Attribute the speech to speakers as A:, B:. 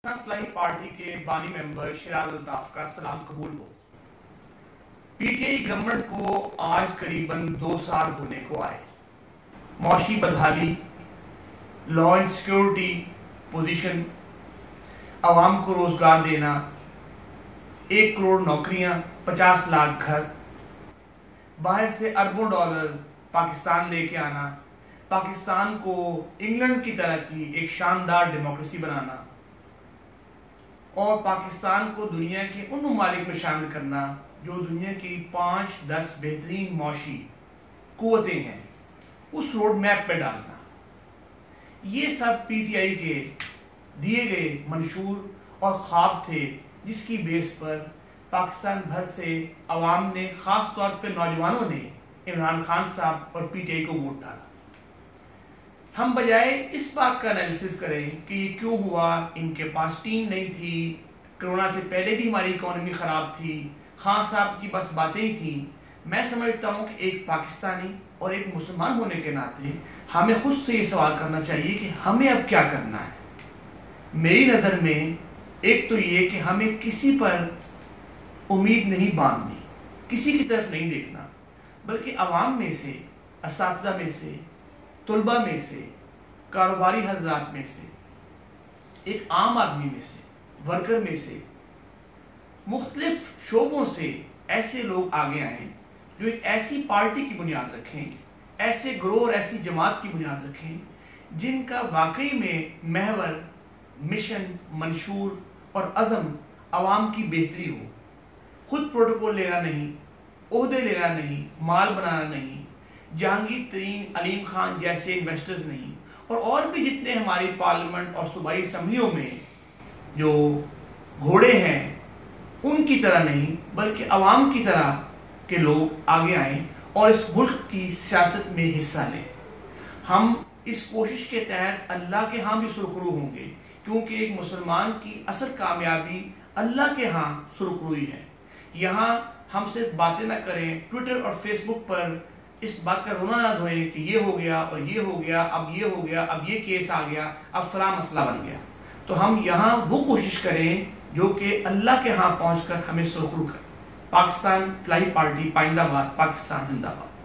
A: Fly party کے بانی ممبر شیراز الطاف کا سلام قبول ہو۔ پی ٹی آئی گورنمنٹ کو آج قریباً 2 سال ہونے کو آئے۔ معاشی بدحالی، لا اینڈ سیکورٹی پوزیشن، عوام کو روزگار دینا، 1 کروڑ نوکریاں، 50 لاکھ گھر، باہر سے اربوں ڈالر پاکستان لے کے آنا، پاکستان کو انگلینڈ کی طرح کی ایک شاندار ڈیموکریسی بنانا اور پاکستان کو دنیا کے ان ممالک میں شامل کرنا جو دنیا کی 5-10 بہترین معاشی قوتیں ہیں، اس روڈ میپ پہ ڈالنا، یہ سب پی ٹی آئی کے دیے گئے منشور اور خواب تھے جس کی بیس پر پاکستان بھر سے عوام نے، خاص طور پہ نوجوانوں نے عمران خان صاحب اور پی ٹی آئی کو ووٹ ڈالا۔ ہم بجائے اس بات کا انالیسس کریں کہ یہ کیوں ہوا، ان کے پاس ٹیم نہیں تھی، کرونا سے پہلے بھی ہماری اکانومی خراب تھی، خان صاحب کی بس باتیں ہی تھیں، میں سمجھتا ہوں کہ ایک پاکستانی اور ایک مسلمان ہونے کے ناطے ہمیں خود سے یہ سوال کرنا چاہیے کہ ہمیں اب کیا کرنا ہے۔ میری نظر میں ایک تو یہ کہ ہمیں کسی پر امید نہیں باندھنی، کسی کی طرف نہیں دیکھنا، بلکہ عوام میں سے، اساتذہ میں سے، طلبہ میں سے، کاروباری حضرات میں سے، ایک عام آدمی میں سے، ورکر میں سے، مختلف شعبوں سے ایسے لوگ آگے آئیں جو ایک ایسی پارٹی کی بنیاد رکھیں، ایسے گروہ اور ایسی جماعت کی بنیاد رکھیں جن کا واقعی میں محور، مشن، منشور اور عزم عوام کی بہتری ہو، خود پروٹوکول لینا نہیں، عہدے لینا نہیں، مال بنانا نہیں، جہانگیر ترین، علیم خان جیسے انویسٹرز نہیں، اور بھی جتنے ہماری پارلیمنٹ اور صوبائی اسمبلیوں میں جو گھوڑے ہیں ان کی طرح نہیں، بلکہ عوام کی طرح کے لوگ آگے آئیں اور اس ملک کی سیاست میں حصہ لیں۔ ہم اس کوشش کے تحت اللہ کے ہاں بھی سرخرو ہوں گے، کیونکہ ایک مسلمان کی اصل کامیابی اللہ کے ہاں سرخروئی ہے۔ یہاں ہم صرف باتیں نہ کریں، ٹویٹر اور فیس بک پر اس بات کا رونا نہ دھوئیں کہ یہ ہو گیا اور یہ ہو گیا، اب یہ ہو گیا، اب یہ کیس آ گیا، اب فلاں مسئلہ بن گیا۔ تو ہم یہاں وہ کوشش کریں جو کہ اللہ کے ہاں پہنچ کر ہمیں سرخرو کرے۔ پاکستان فلاحی پارٹی، پائندہ باد، پاکستان زندہ باد۔